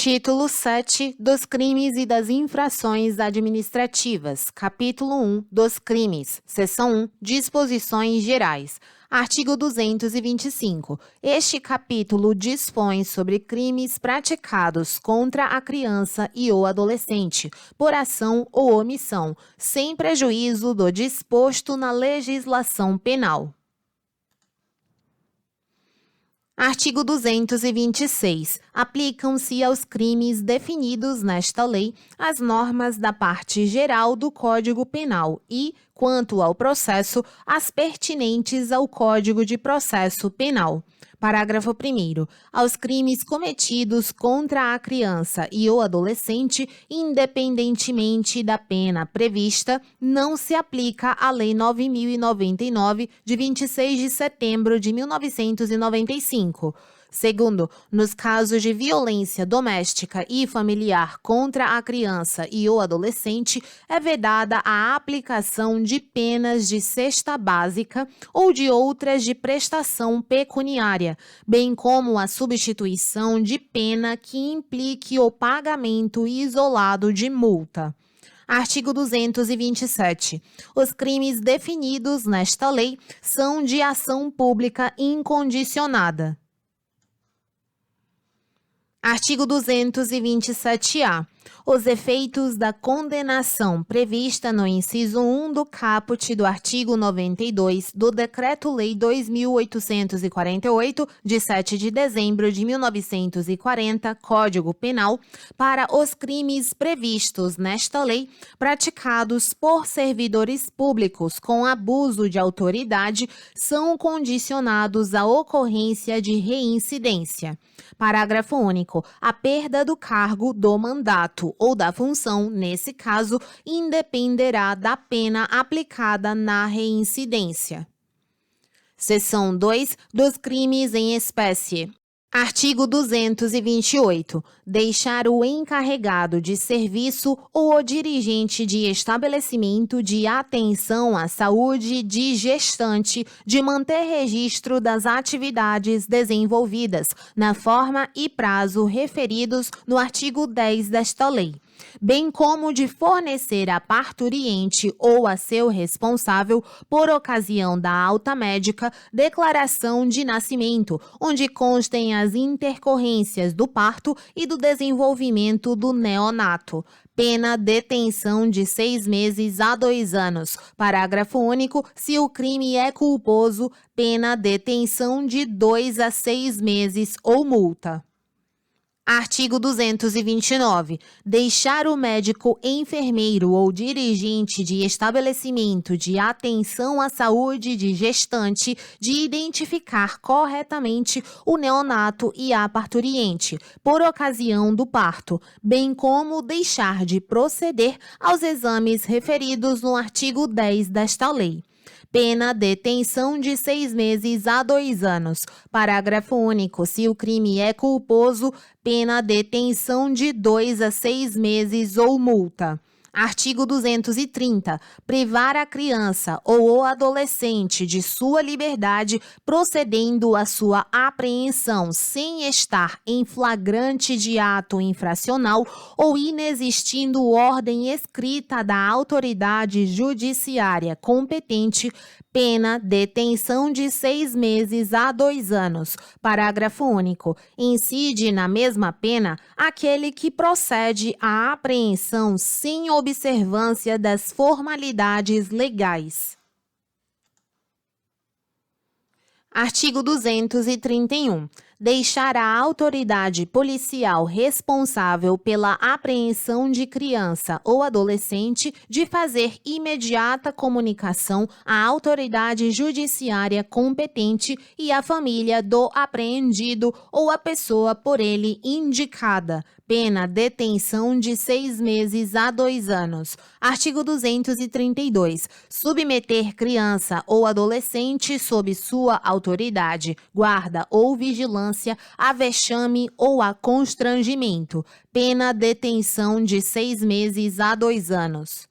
Título 7 dos crimes e das infrações administrativas. Capítulo 1 dos crimes. Seção 1. Disposições gerais. Artigo 225. Este capítulo dispõe sobre crimes praticados contra a criança e ou adolescente, por ação ou omissão, sem prejuízo do disposto na legislação penal. Artigo 226. Aplicam-se aos crimes definidos nesta lei as normas da parte geral do Código Penal e, quanto ao processo, as pertinentes ao Código de Processo Penal. Parágrafo 1º. Aos crimes cometidos contra a criança e ou adolescente, independentemente da pena prevista, não se aplica a Lei 9.099, de 26 de setembro de 1995. Segundo, nos casos de violência doméstica e familiar contra a criança e ou adolescente, é vedada a aplicação de penas de cesta básica ou de outras de prestação pecuniária, bem como a substituição de pena que implique o pagamento isolado de multa. Artigo 227. Os crimes definidos nesta lei são de ação pública incondicionada. Artigo 227-A. Os efeitos da condenação prevista no inciso 1 do caput do artigo 92 do Decreto-Lei 2.848, de 7 de dezembro de 1940, Código Penal, para os crimes previstos nesta lei praticados por servidores públicos com abuso de autoridade são condicionados à ocorrência de reincidência. Parágrafo único. A perda do cargo, do mandato ou da função, nesse caso, independerá da pena aplicada na reincidência. Seção 2 dos crimes em espécie. Artigo 228. Deixar o encarregado de serviço ou o dirigente de estabelecimento de atenção à saúde de gestante de manter registro das atividades desenvolvidas na forma e prazo referidos no artigo 10 desta lei, bem como de fornecer a parturiente ou a seu responsável, por ocasião da alta médica, declaração de nascimento, onde constem as intercorrências do parto e do desenvolvimento do neonato. Pena detenção de 6 meses a 2 anos. Parágrafo único. Se o crime é culposo, pena detenção de 2 a 6 meses ou multa. Artigo 229. Deixar o médico, enfermeiro ou dirigente de estabelecimento de atenção à saúde de gestante de identificar corretamente o neonato e a parturiente, por ocasião do parto, bem como deixar de proceder aos exames referidos no artigo 10 desta lei. Pena detenção de 6 meses a 2 anos. Parágrafo único. Se o crime é culposo, pena detenção de 2 a 6 meses ou multa. Artigo 230. Privar a criança ou o adolescente de sua liberdade, procedendo à sua apreensão sem estar em flagrante de ato infracional ou inexistindo ordem escrita da autoridade judiciária competente, pena detenção de 6 meses a 2 anos. Parágrafo único. Incide na mesma pena aquele que procede à apreensão sem observância das formalidades legais. Artigo 231. Deixar a autoridade policial responsável pela apreensão de criança ou adolescente de fazer imediata comunicação à autoridade judiciária competente e à família do apreendido ou à pessoa por ele indicada. Pena detenção de 6 meses a 2 anos. Artigo 232. Submeter criança ou adolescente sob sua autoridade, guarda ou vigilância a vexame ou a constrangimento. Pena detenção de 6 meses a 2 anos.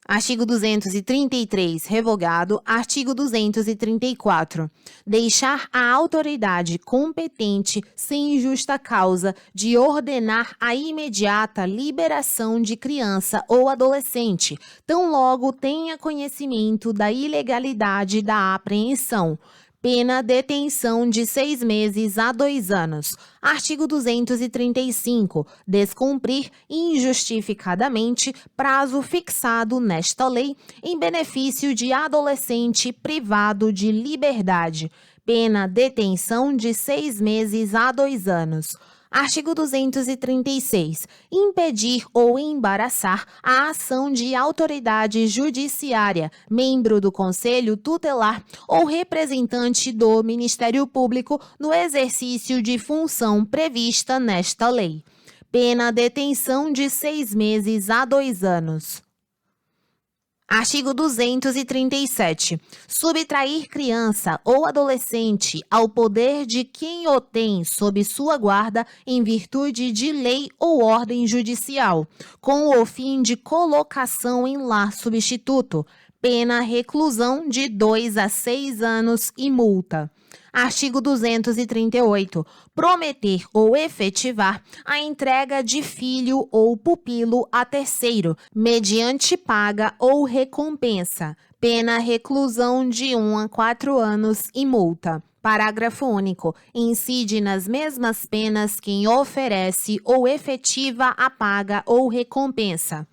Artigo 233, revogado. Artigo 234. Deixar a autoridade competente, sem justa causa, de ordenar a imediata liberação de criança ou adolescente, tão logo tenha conhecimento da ilegalidade da apreensão. Pena detenção de 6 meses a 2 anos. Artigo 235. Descumprir injustificadamente prazo fixado nesta lei em benefício de adolescente privado de liberdade. Pena detenção de 6 meses a 2 anos. Artigo 236. Impedir ou embaraçar a ação de autoridade judiciária, membro do Conselho Tutelar ou representante do Ministério Público no exercício de função prevista nesta lei. Pena detenção de 6 meses a 2 anos. Artigo 237. Subtrair criança ou adolescente ao poder de quem o tem sob sua guarda em virtude de lei ou ordem judicial, com o fim de colocação em lar substituto. Pena reclusão de 2 a 6 anos e multa. Artigo 238. Prometer ou efetivar a entrega de filho ou pupilo a terceiro, mediante paga ou recompensa. Pena reclusão de 1 a 4 anos e multa. Parágrafo único. Incide nas mesmas penas quem oferece ou efetiva a paga ou recompensa.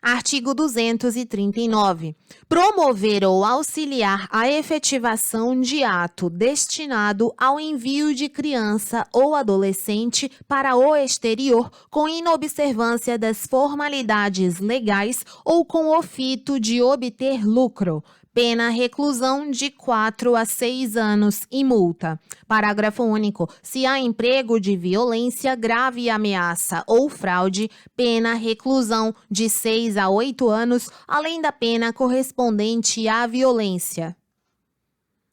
Artigo 239. Promover ou auxiliar a efetivação de ato destinado ao envio de criança ou adolescente para o exterior com inobservância das formalidades legais ou com o fito de obter lucro. Pena reclusão de 4 a 6 anos e multa. Parágrafo único. Se há emprego de violência, grave ameaça ou fraude, pena reclusão de 6 a 8 anos, além da pena correspondente à violência.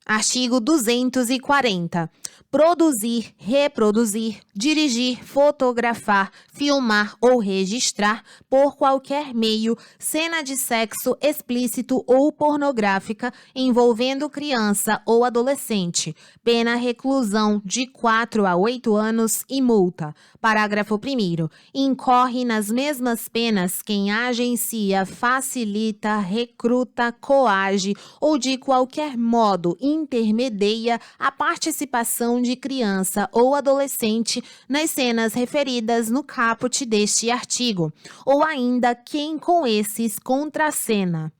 Artigo 240. Produzir, reproduzir, dirigir, fotografar, filmar ou registrar, por qualquer meio, cena de sexo explícito ou pornográfica envolvendo criança ou adolescente. Pena reclusão de 4 a 8 anos e multa. Parágrafo 1º. Incorre nas mesmas penas quem agencia, facilita, recruta, coage ou de qualquer modo intermedia a participação de criança ou adolescente nas cenas referidas no caput deste artigo, ou ainda quem com esses contracena.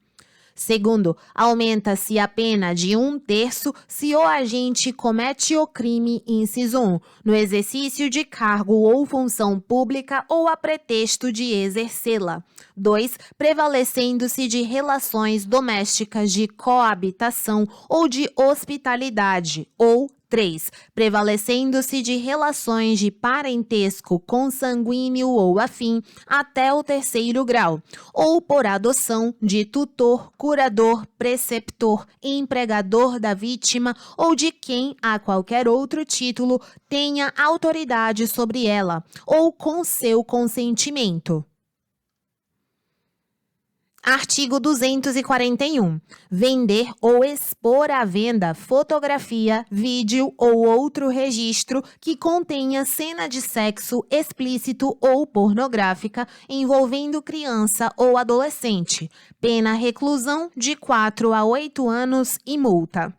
Segundo, aumenta-se a pena de 1/3 se o agente comete o crime, inciso 1, no exercício de cargo ou função pública ou a pretexto de exercê-la. 2, prevalecendo-se de relações domésticas de coabitação ou de hospitalidade, ou 3. Prevalecendo-se de relações de parentesco consanguíneo ou afim até o 3º grau, ou por adoção de tutor, curador, preceptor, empregador da vítima ou de quem, a qualquer outro título, tenha autoridade sobre ela, ou com seu consentimento. Artigo 241. Vender ou expor à venda fotografia, vídeo ou outro registro que contenha cena de sexo explícito ou pornográfica envolvendo criança ou adolescente. Pena reclusão de 4 a 8 anos e multa.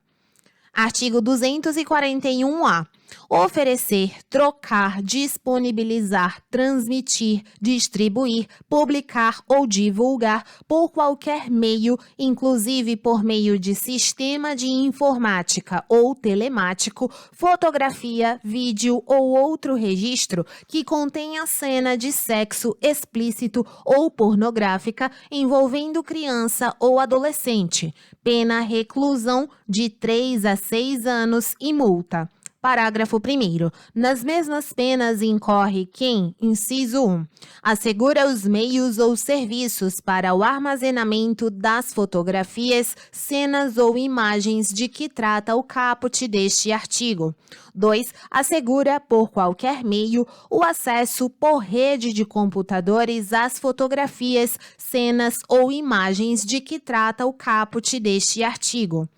Artigo 241-A. Oferecer, trocar, disponibilizar, transmitir, distribuir, publicar ou divulgar por qualquer meio, inclusive por meio de sistema de informática ou telemático, fotografia, vídeo ou outro registro que contenha cena de sexo explícito ou pornográfica envolvendo criança ou adolescente. Pena reclusão de 3 a 6 anos e multa. Parágrafo 1º. Nas mesmas penas incorre quem, inciso 1, assegura os meios ou serviços para o armazenamento das fotografias, cenas ou imagens de que trata o caput deste artigo. 2. Assegura, por qualquer meio, o acesso por rede de computadores às fotografias, cenas ou imagens de que trata o caput deste artigo.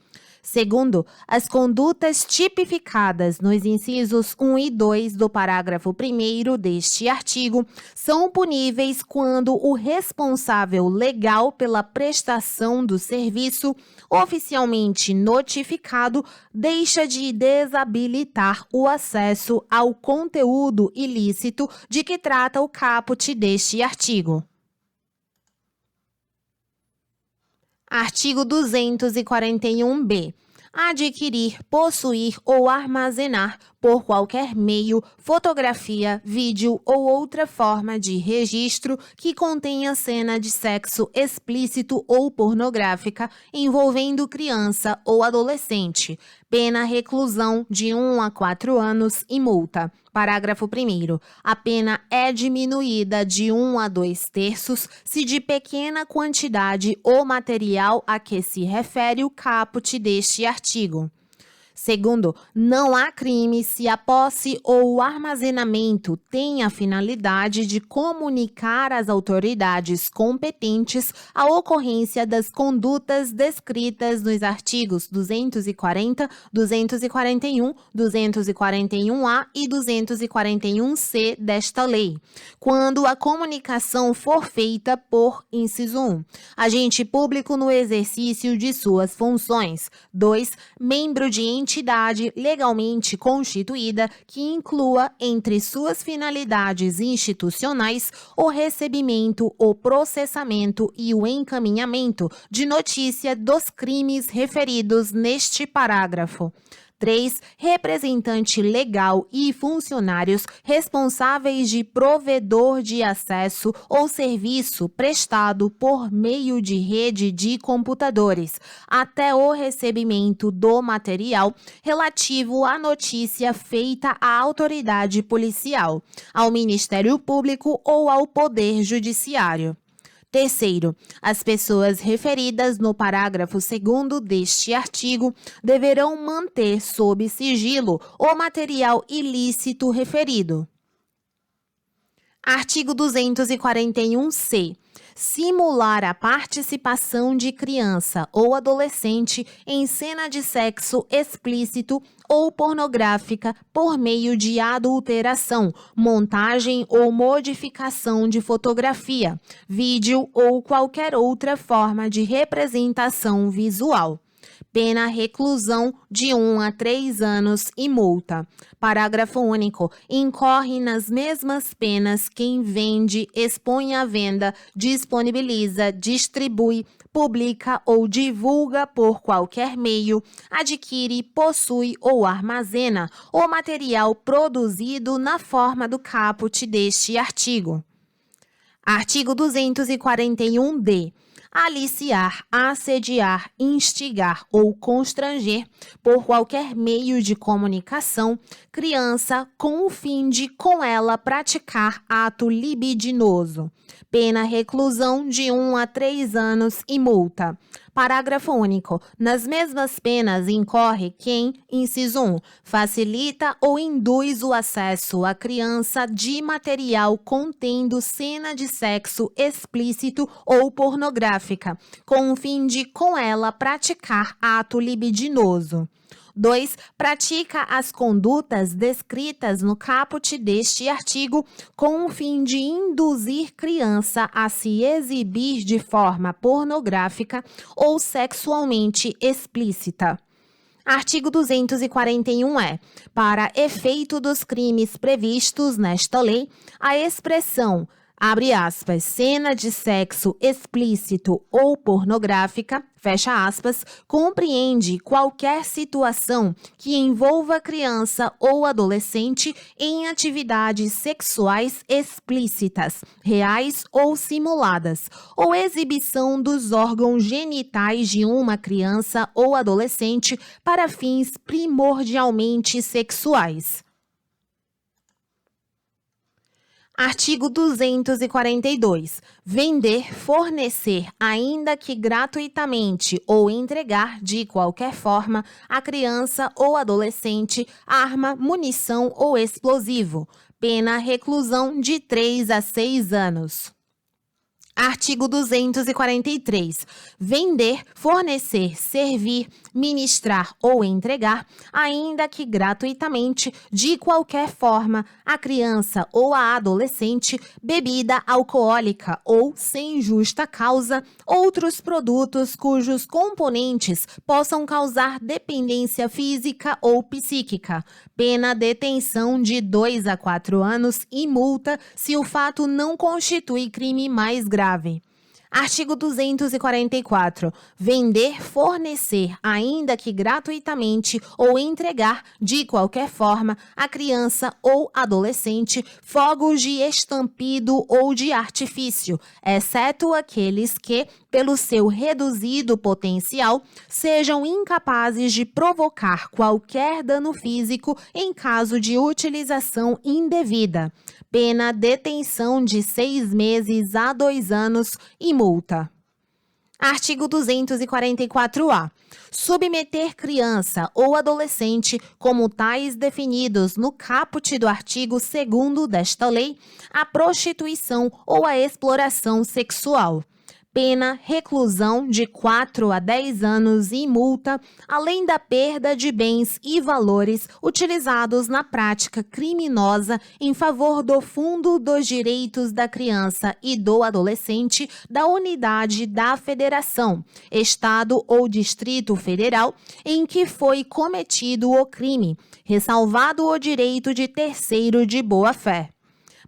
Segundo, as condutas tipificadas nos incisos 1 e 2 do parágrafo 1º deste artigo são puníveis quando o responsável legal pela prestação do serviço, oficialmente notificado, deixa de desabilitar o acesso ao conteúdo ilícito de que trata o caput deste artigo. Artigo 241-B. Adquirir, possuir ou armazenar por qualquer meio, fotografia, vídeo ou outra forma de registro que contenha cena de sexo explícito ou pornográfica envolvendo criança ou adolescente. Pena reclusão de 1 a 4 anos e multa. Parágrafo 1º. A pena é diminuída de 1 a 2/3 se de pequena quantidade o material a que se refere o caput deste artigo. Segundo, não há crime se a posse ou o armazenamento tem a finalidade de comunicar às autoridades competentes a ocorrência das condutas descritas nos artigos 240, 241, 241-A e 241-C desta lei, quando a comunicação for feita por, inciso 1, agente público no exercício de suas funções. 2. Membro de entidade legalmente constituída que inclua entre suas finalidades institucionais o recebimento, o processamento e o encaminhamento de notícia dos crimes referidos neste parágrafo. 3. Representante legal e funcionários responsáveis de provedor de acesso ou serviço prestado por meio de rede de computadores, até o recebimento do material relativo à notícia feita à autoridade policial, ao Ministério Público ou ao Poder Judiciário. Terceiro, as pessoas referidas no parágrafo 2º deste artigo deverão manter sob sigilo o material ilícito referido. Artigo 241-C. Simular a participação de criança ou adolescente em cena de sexo explícito ou pornográfica por meio de adulteração, montagem ou modificação de fotografia, vídeo ou qualquer outra forma de representação visual. Pena reclusão de 1 a 3 anos e multa. Parágrafo único. Incorre nas mesmas penas quem vende, expõe à venda, disponibiliza, distribui, publica ou divulga por qualquer meio, adquire, possui ou armazena o material produzido na forma do caput deste artigo. Artigo 241-D. Aliciar, assediar, instigar ou constranger, por qualquer meio de comunicação, criança com o fim de com ela praticar ato libidinoso. Pena reclusão de 1 a 3 anos e multa. Parágrafo único. Nas mesmas penas incorre quem, inciso 1, facilita ou induz o acesso à criança de material contendo cena de sexo explícito ou pornográfica, com o fim de com ela praticar ato libidinoso. 2. Pratica as condutas descritas no caput deste artigo com o fim de induzir criança a se exibir de forma pornográfica ou sexualmente explícita. Artigo 241-E. Para efeito dos crimes previstos nesta lei, a expressão abre aspas, cena de sexo explícito ou pornográfica, fecha aspas, compreende qualquer situação que envolva criança ou adolescente em atividades sexuais explícitas, reais ou simuladas, ou exibição dos órgãos genitais de uma criança ou adolescente para fins primordialmente sexuais. Artigo 242. Vender, fornecer, ainda que gratuitamente, ou entregar, de qualquer forma, a criança ou adolescente arma, munição ou explosivo. Pena reclusão de 3 a 6 anos. Artigo 243. Vender, fornecer, servir, ministrar ou entregar, ainda que gratuitamente, de qualquer forma, a criança ou a adolescente, bebida alcoólica ou, sem justa causa, outros produtos cujos componentes possam causar dependência física ou psíquica. Pena detenção de 2 a 4 anos e multa se o fato não constitui crime mais grave. Artigo 244. Vender, fornecer, ainda que gratuitamente, ou entregar, de qualquer forma, a criança ou adolescente fogos de estampido ou de artifício, exceto aqueles que, pelo seu reduzido potencial, sejam incapazes de provocar qualquer dano físico em caso de utilização indevida. Pena detenção de 6 meses a 2 anos e multa. Artigo 244-A. Submeter criança ou adolescente, como tais definidos no caput do artigo 2º desta lei, à prostituição ou à exploração sexual. Pena reclusão de 4 a 10 anos e multa, além da perda de bens e valores utilizados na prática criminosa em favor do Fundo dos Direitos da Criança e do Adolescente da unidade da Federação, Estado ou Distrito Federal em que foi cometido o crime, ressalvado o direito de terceiro de boa-fé.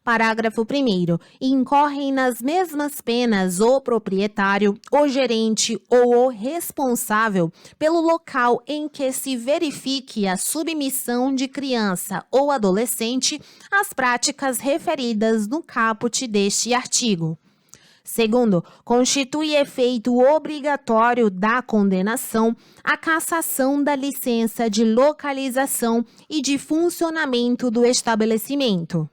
Parágrafo 1º. Incorrem nas mesmas penas o proprietário, o gerente ou o responsável pelo local em que se verifique a submissão de criança ou adolescente às práticas referidas no caput deste artigo. Segundo, constitui efeito obrigatório da condenação a cassação da licença de localização e de funcionamento do estabelecimento.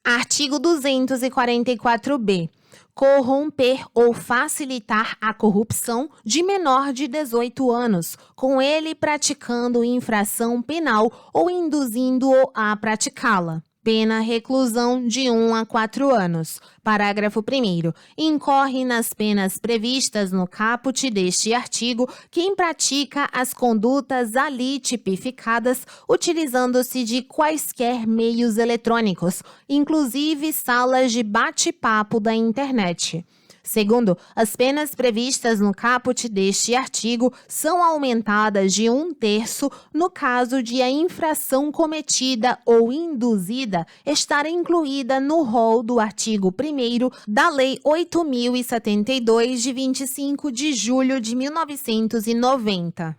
Artigo 244-B. Corromper ou facilitar a corrupção de menor de 18 anos, com ele praticando infração penal ou induzindo-o a praticá-la. Pena reclusão de 1 a 4 anos. Parágrafo 1º. Incorre nas penas previstas no caput deste artigo quem pratica as condutas ali tipificadas utilizando-se de quaisquer meios eletrônicos, inclusive salas de bate-papo da internet. Segundo, as penas previstas no caput deste artigo são aumentadas de 1/3 no caso de a infração cometida ou induzida estar incluída no rol do artigo 1º da Lei 8.072, de 25 de julho de 1990.